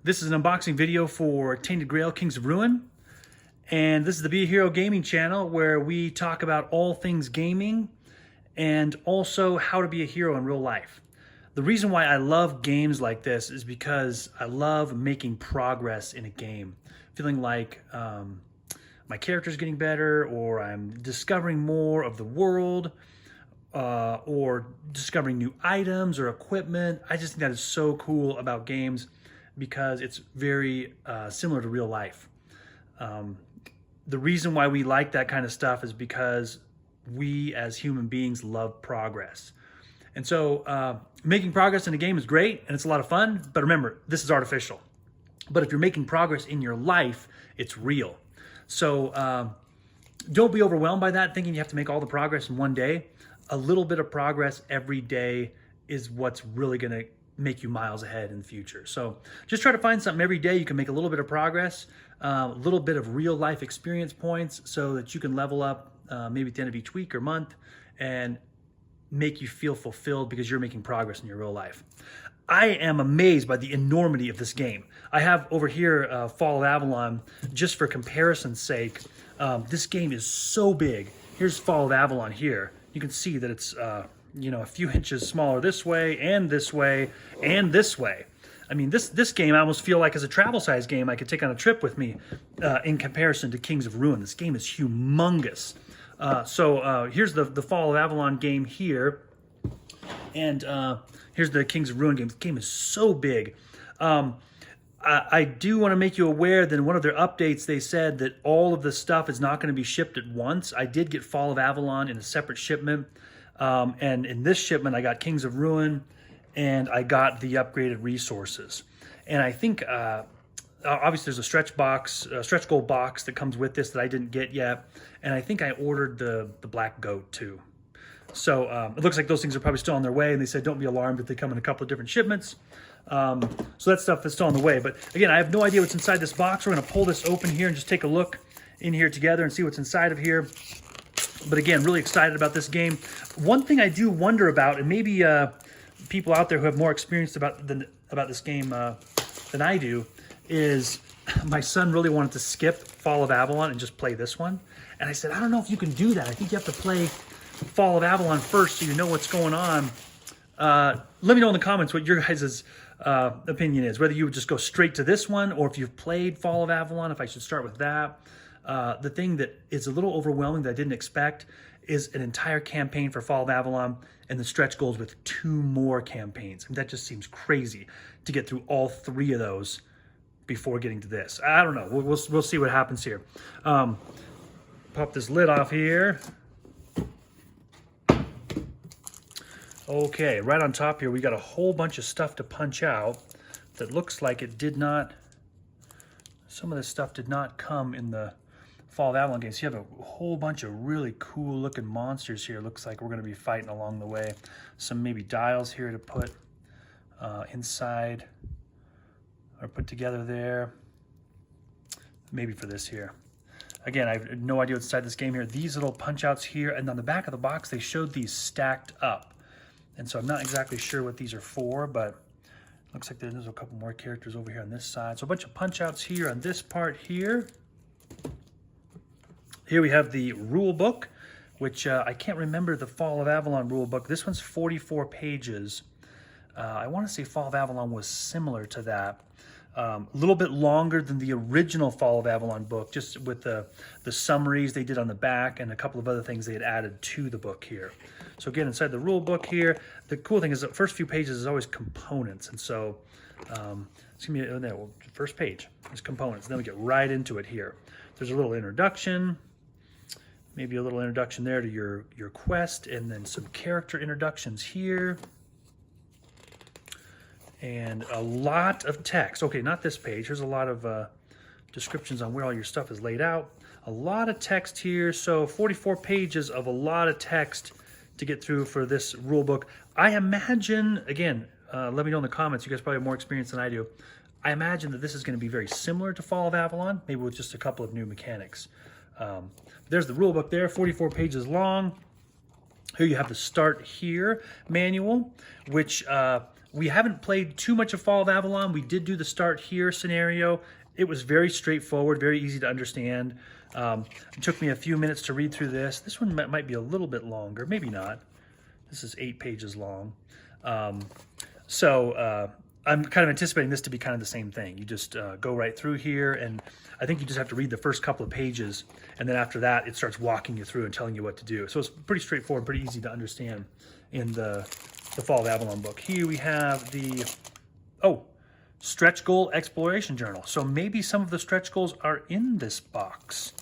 This is an unboxing video for Tainted Grail, Kings of Ruin. And this is the Be a Hero Gaming channel where we talk about all things gaming and also how to be a hero in real life. The reason why I love games like this is because I love making progress in a game. Feeling like my character's getting better, or I'm discovering more of the world, or discovering new items or equipment. I just think that is so cool about games because it's very similar to real life. The reason why we like that kind of stuff is because we as human beings love progress. And so making progress in a game is great and it's a lot of fun, but remember, this is artificial. But if you're making progress in your life, it's real. So don't be overwhelmed by that, thinking you have to make all the progress in one day. A little bit of progress every day is what's really gonna make you miles ahead in the future. So just try to find something every day you can make a little bit of progress, a little bit of real life experience points so that you can level up maybe at the end of each week or month and make you feel fulfilled because you're making progress in your real life. I am amazed by the enormity of this game. I have over here Fall of Avalon, just for comparison's sake. This game is so big. Here's Fall of Avalon here. You can see that it's a few inches smaller this way and this way and this way. I mean, this game I almost feel like is a travel size game I could take on a trip with me in comparison to Kings of Ruin. This game is humongous. So here's the Fall of Avalon game here. And here's the Kings of Ruin game. The game is so big. I do want to make you aware that in one of their updates, they said that all of the stuff is not going to be shipped at once. I did get Fall of Avalon in a separate shipment. And in this shipment, I got Kings of Ruin and I got the upgraded resources. And I think, obviously there's a stretch goal box that comes with this that I didn't get yet. And I think I ordered the black goat too. So it looks like those things are probably still on their way. And they said, don't be alarmed if they come in a couple of different shipments. So that stuff is still on the way. But again, I have no idea what's inside this box. We're going to pull this open here and just take a look in here together and see what's inside of here. But again, really excited about this game. One thing I do wonder about, and maybe people out there who have more experience about this game than I do, is my son really wanted to skip Fall of Avalon and just play this one. And I said, I don't know if you can do that. I think you have to play Fall of Avalon first so you know what's going on. Let me know in the comments what your guys' opinion is, whether you would just go straight to this one or if you've played Fall of Avalon, if I should start with that. The thing that is a little overwhelming that I didn't expect is an entire campaign for Fall of Avalon and the stretch goals with 2 more campaigns. I mean, that just seems crazy to get through all 3 of those before getting to this. I don't know. We'll see what happens here. Pop this lid off here. Okay, right on top here, we got a whole bunch of stuff to punch out that looks like it did not, some of this stuff did not come in the Fall of Avalon games. You have a whole bunch of really cool looking monsters here. Looks like we're going to be fighting along the way. Some maybe dials here to put inside or put together there. Maybe for this here. Again, I have no idea what's inside this game here. These little punch outs here, and on the back of the box, they showed these stacked up. And so I'm not exactly sure what these are for, but looks like there's a couple more characters over here on this side. So a bunch of punch outs here on this part here. Here we have the rule book, which I can't remember the Fall of Avalon rule book. This one's 44 pages. I want to say Fall of Avalon was similar to that. A little bit longer than the original Fall of Avalon book, just with the summaries they did on the back and a couple of other things they had added to the book here. So again, inside the rule book here, the cool thing is the first few pages is always components. And so it's going to be the first page is components. Then we get right into it here. There's a little introduction, maybe a little introduction there to your quest, and then some character introductions here. And a lot of text. Okay, not this page. Here's a lot of descriptions on where all your stuff is laid out. A lot of text here. So 44 pages of a lot of text to get through for this rule book. I imagine, again, let me know in the comments. You guys probably have more experience than I do. I imagine that this is going to be very similar to Fall of Avalon, maybe with just a couple of new mechanics. There's the rule book there, 44 pages long. Here you have the Start Here manual, which We haven't played too much of Fall of Avalon. We did do the start here scenario. It was very straightforward, very easy to understand. It took me a few minutes to read through this. This one might be a little bit longer, maybe not. This is 8 pages long. I'm kind of anticipating this to be kind of the same thing. You just go right through here, and I think you just have to read the first couple of pages, and then after that, it starts walking you through and telling you what to do. So it's pretty straightforward, pretty easy to understand in the Fall of Avalon book. Here we have the, stretch goal exploration journal. So maybe some of the stretch goals are in this box.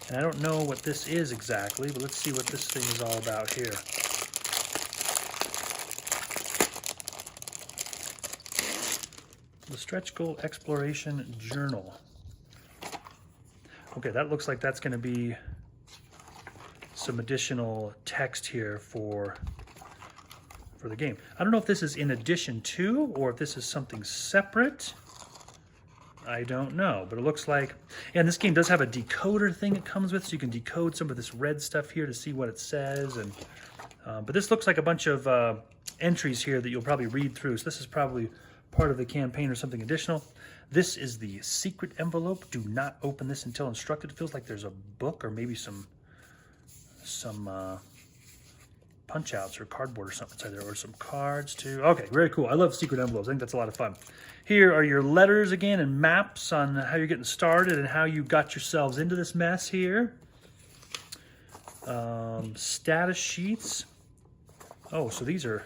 And I don't know what this is exactly, but let's see what this thing is all about here. The stretch goal exploration journal. Okay, that looks like that's going to be some additional text here for the game. I don't know if this is in addition to, or if this is something separate. I don't know, but it looks like, and this game does have a decoder thing it comes with, so you can decode some of this red stuff here to see what it says. And but this looks like a bunch of entries here that you'll probably read through. So this is probably part of the campaign or something additional. This is the secret envelope. Do not open this until instructed. It feels like there's a book or maybe some punch outs or cardboard or something inside there, or some cards too. Okay, very cool. I love secret envelopes. I think that's a lot of fun. Here are your letters again and maps on how you're getting started and how you got yourselves into this mess here. Status sheets. Oh, so these are,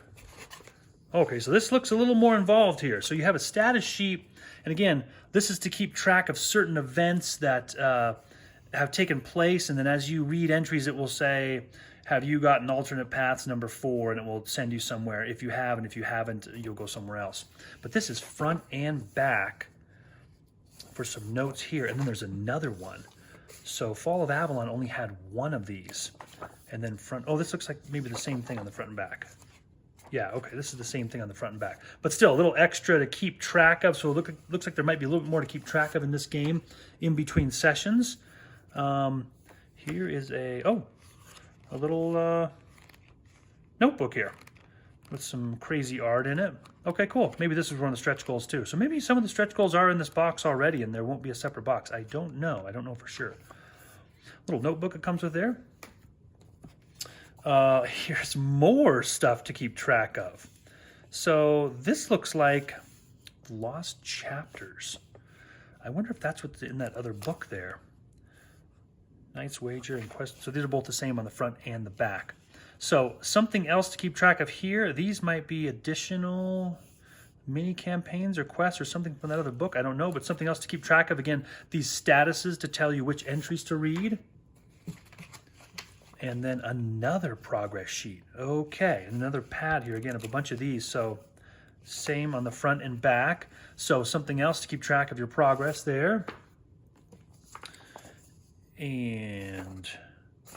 okay, so this looks a little more involved here. So you have a status sheet, and again, this is to keep track of certain events that have taken place, and then as you read entries, it will say, have you gotten alternate paths number 4, and it will send you somewhere. If you have, and if you haven't, you'll go somewhere else. But this is front and back for some notes here, and then there's another one. So Fall of Avalon only had one of these, and then front, oh, this looks like maybe the same thing on the front and back. Yeah, okay, this is the same thing on the front and back. But still, a little extra to keep track of, so it looks like there might be a little bit more to keep track of in this game in between sessions. Here is a little notebook here with some crazy art in it. Okay, cool. Maybe this is one of the stretch goals too. So maybe some of the stretch goals are in this box already and there won't be a separate box. I don't know. I don't know for sure. Little notebook it comes with there. Here's more stuff to keep track of. So this looks like lost chapters. I wonder if that's what's in that other book there. Knight's Wager and Quest. So these are both the same on the front and the back. So something else to keep track of here. These might be additional mini campaigns or quests or something from that other book. I don't know, but something else to keep track of. Again, these statuses to tell you which entries to read. And then another progress sheet. Okay, another pad here again of a bunch of these. So same on the front and back. So something else to keep track of your progress there. And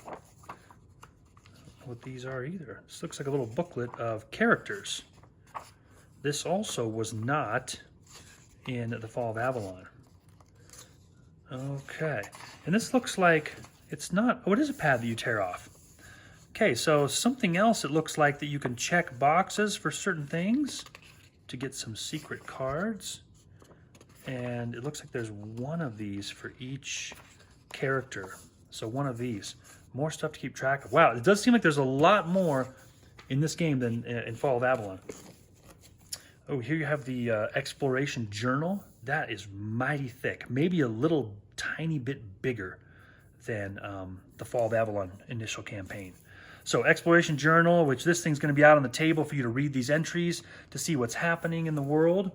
I don't know what these are either. This looks like a little booklet of characters. This also was not in the Fall of Avalon. Okay, and this looks like it's not, oh, it is a pad that you tear off. Okay, so something else it looks like that you can check boxes for certain things to get some secret cards. And it looks like there's one of these for each character. So one of these. More stuff to keep track of. Wow, it does seem like there's a lot more in this game than in Fall of Avalon. Oh, here you have the exploration journal. That is mighty thick. Maybe a little tiny bit bigger than the Fall of Avalon initial campaign. So exploration journal, which this thing's going to be out on the table for you to read these entries to see what's happening in the world.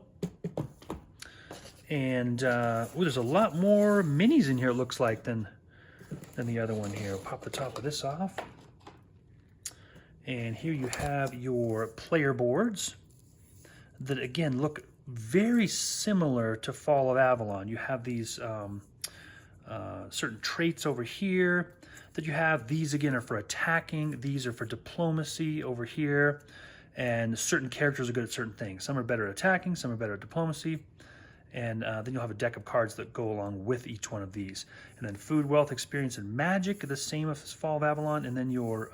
And there's a lot more minis in here, it looks like, than the other one here. Pop the top of this off. And here you have your player boards that, again, look very similar to Fall of Avalon. You have these certain traits over here that you have. These, again, are for attacking. These are for diplomacy over here. And certain characters are good at certain things. Some are better at attacking, some are better at diplomacy. And then you'll have a deck of cards that go along with each one of these. And then food, wealth, experience, and magic, the same as Fall of Avalon. And then your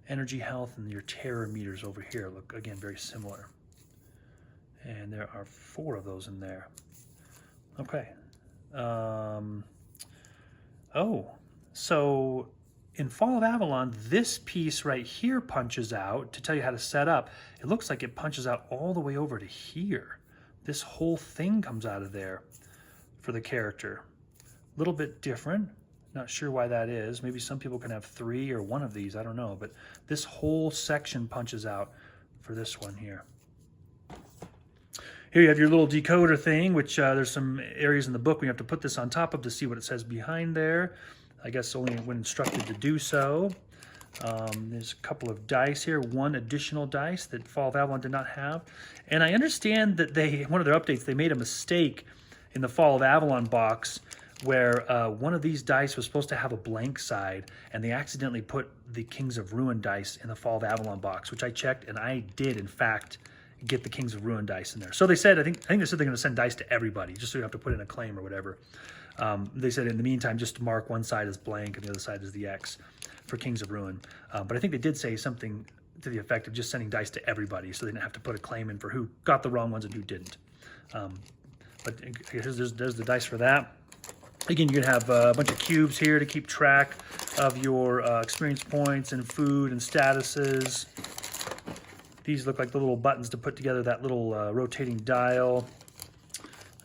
energy, health, and your terror meters over here look, again, very similar. And there are 4 of those in there. Okay. Oh, so in Fall of Avalon, this piece right here punches out to tell you how to set up. It looks like it punches out all the way over to here. This whole thing comes out of there for the character. A little bit different. Not sure why that is. Maybe some people can have 3 or 1 of these. I don't know. But this whole section punches out for this one here. Here you have your little decoder thing, which there's some areas in the book we have to put this on top of to see what it says behind there. I guess only when instructed to do so. There's a couple of dice here, 1 additional dice that Fall of Avalon did not have. And I understand that one of their updates, they made a mistake in the Fall of Avalon box where one of these dice was supposed to have a blank side, and they accidentally put the Kings of Ruin dice in the Fall of Avalon box, which I checked, and I did, in fact, get the Kings of Ruin dice in there. So they said, I think they said they're going to send dice to everybody, just so you have to put in a claim or whatever. They said in the meantime, just to mark one side as blank and the other side as the X for Kings of Ruin. But I think they did say something to the effect of just sending dice to everybody, so they didn't have to put a claim in for who got the wrong ones and who didn't. But there's the dice for that. Again, you're going to have a bunch of cubes here to keep track of your experience points and food and statuses. These look like the little buttons to put together that little rotating dial.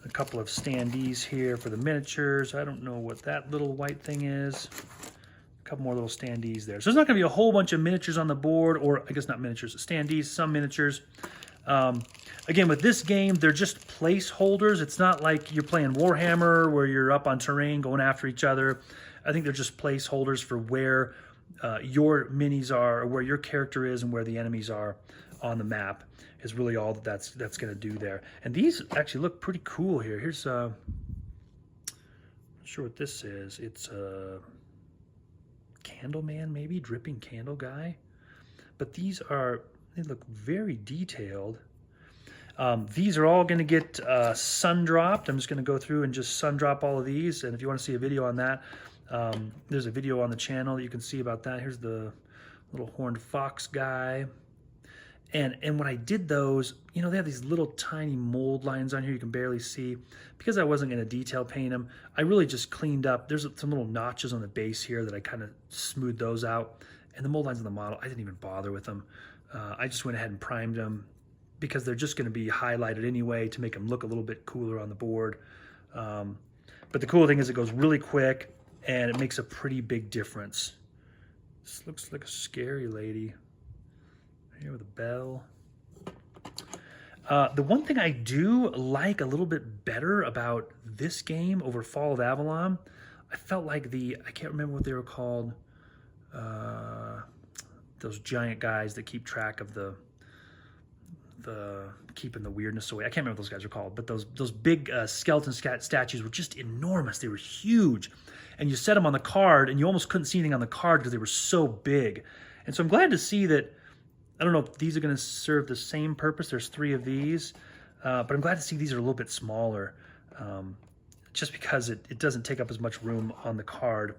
A couple of standees here for the miniatures. I don't know what that little white thing is. A couple more little standees there. So there's not going to be a whole bunch of miniatures on the board, or I guess not miniatures, standees, some miniatures. Again, with this game, they're just placeholders. It's not like you're playing Warhammer where you're up on terrain going after each other. I think they're just placeholders for where your minis are, or where your character is, and where the enemies are on the map is really all that's going to do there. And these actually look pretty cool here. Here's not sure what this is. It's a candle man, maybe dripping candle guy. But they look very detailed. These are all going to get sun dropped. I'm just going to go through and just sun drop all of these. And if you want to see a video on that, there's a video on the channel that you can see about that. Here's the little horned fox guy. And when I did those, you know, they have these little tiny mold lines on here you can barely see. Because I wasn't going to detail paint them, I really just cleaned up. There's some little notches on the base here that I kind of smoothed those out. And the mold lines on the model, I didn't even bother with them. I just went ahead and primed them because they're just going to be highlighted anyway to make them look a little bit cooler on the board. But the cool thing is it goes really quick and it makes a pretty big difference. This looks like a scary lady. Here with a bell. The one thing I do like a little bit better about this game over Fall of Avalon, I felt like I can't remember what they were called, those giant guys that keep track of the keeping the weirdness away. I can't remember what those guys are called, but those big skeleton statues were just enormous. They were huge. And you set them on the card, and you almost couldn't see anything on the card because they were so big. And so I'm glad to see that. I don't know if these are going to serve the same purpose. There's 3 of these, but I'm glad to see these are a little bit smaller, just because it doesn't take up as much room on the card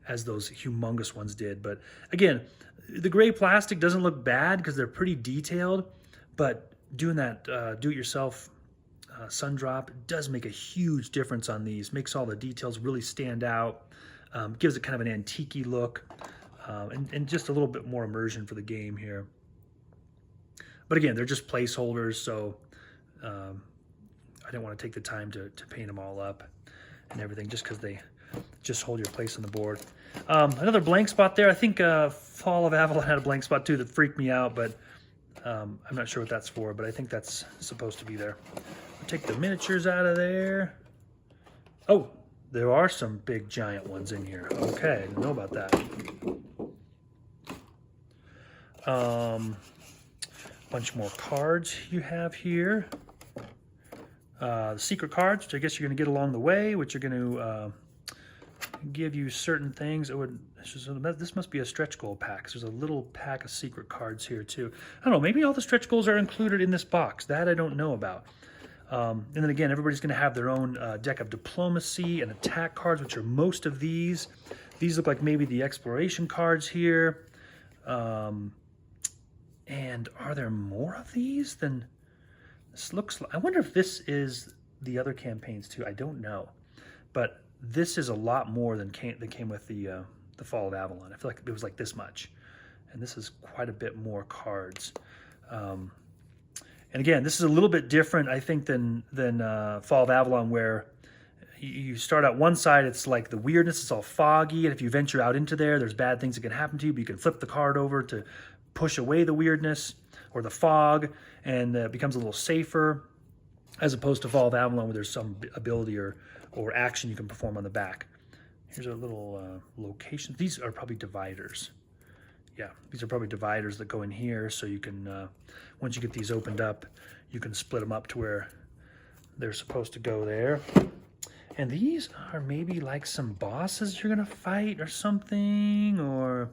as those humongous ones did. But again, the gray plastic doesn't look bad because they're pretty detailed, but doing that do-it-yourself sun drop does make a huge difference on these. Makes all the details really stand out, gives it kind of an antique-y look, and just a little bit more immersion for the game here. But again, they're just placeholders, so I didn't want to take the time to paint them all up and everything just because they just hold your place on the board. Another blank spot there. I think Fall of Avalon had a blank spot too that freaked me out, but I'm not sure what that's for, but I think that's supposed to be there. I'll take the miniatures out of there. Oh, there are some big giant ones in here. Okay, I didn't know about that. Bunch more cards you have here. The secret cards, which I guess you're going to get along the way, which are going to give you certain things. This must be a stretch goal pack. There's a little pack of secret cards here too. I don't know, maybe all the stretch goals are included in this box. That I don't know about. And then again, everybody's going to have their own deck of diplomacy and attack cards, which are most of these. These look like maybe the exploration cards here. And are there more of these than This looks like, I wonder if this is the other campaigns too. I don't know, but this is a lot more than came with the Fall of Avalon. I feel like it was like this much, and this is quite a bit more cards. And again, this is a little bit different, I think, than Fall of Avalon, where you start out one side, it's like the weirdness, it's all foggy, and if you venture out into there, there's bad things that can happen to you, but you can flip the card over to push away the weirdness or the fog, and it becomes a little safer, as opposed to Fall of Avalon, where there's some ability or action you can perform on the back. Here's a little location. These are probably dividers. Yeah, these are probably dividers that go in here, so you can, once you get these opened up, you can split them up to where they're supposed to go there. And these are maybe like some bosses you're gonna fight or something, or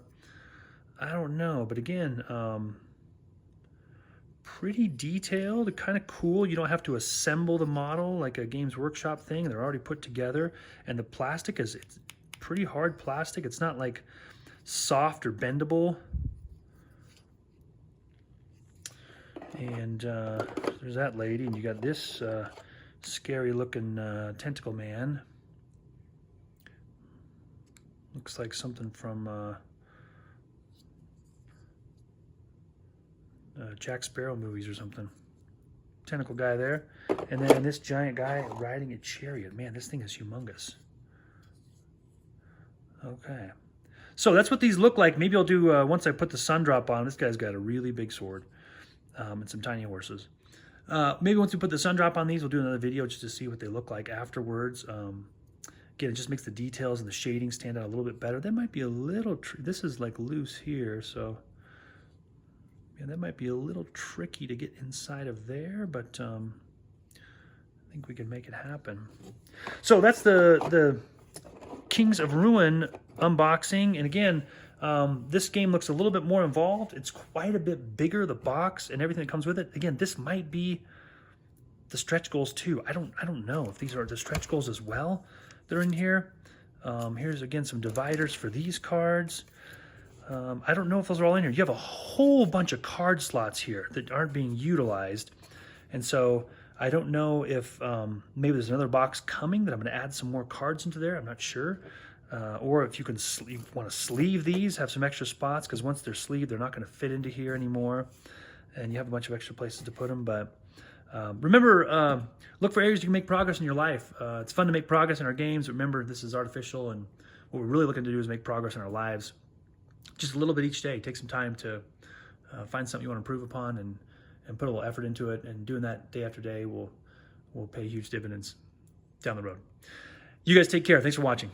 I don't know. But again, pretty detailed, kind of cool. You don't have to assemble the model like a Games Workshop thing. They're already put together, and the plastic it's pretty hard plastic. It's not like soft or bendable. And there's that lady, and you got this scary looking tentacle man. Looks like something from Jack Sparrow movies or something. Tentacle guy there. And then this giant guy riding a chariot. Man, this thing is humongous. Okay. So that's what these look like. Maybe I'll do, once I put the sun drop on, this guy's got a really big sword and some tiny horses. Maybe once we put the sun drop on these, we'll do another video just to see what they look like afterwards. Again, it just makes the details and the shading stand out a little bit better. That might be a little, this is like loose here, so yeah, that might be a little tricky to get inside of there, but I think we can make it happen. So that's the Kings of Ruin unboxing. And again, this game looks a little bit more involved. It's quite a bit bigger, the box and everything that comes with it. Again, this might be the stretch goals too. I don't know if these are the stretch goals as well. They're in here. Here's again some dividers for these cards. I don't know if those are all in here. You have a whole bunch of card slots here that aren't being utilized. And so I don't know if maybe there's another box coming that I'm going to add some more cards into there. I'm not sure. Or if you can want to sleeve these, have some extra spots, because once they're sleeved, they're not going to fit into here anymore. And you have a bunch of extra places to put them. But remember, look for areas you can make progress in your life. It's fun to make progress in our games. Remember, this is artificial, and what we're really looking to do is make progress in our lives. Just a little bit each day. Take some time to find something you want to improve upon and put a little effort into it. And doing that day after day will pay huge dividends down the road. You guys take care. Thanks for watching.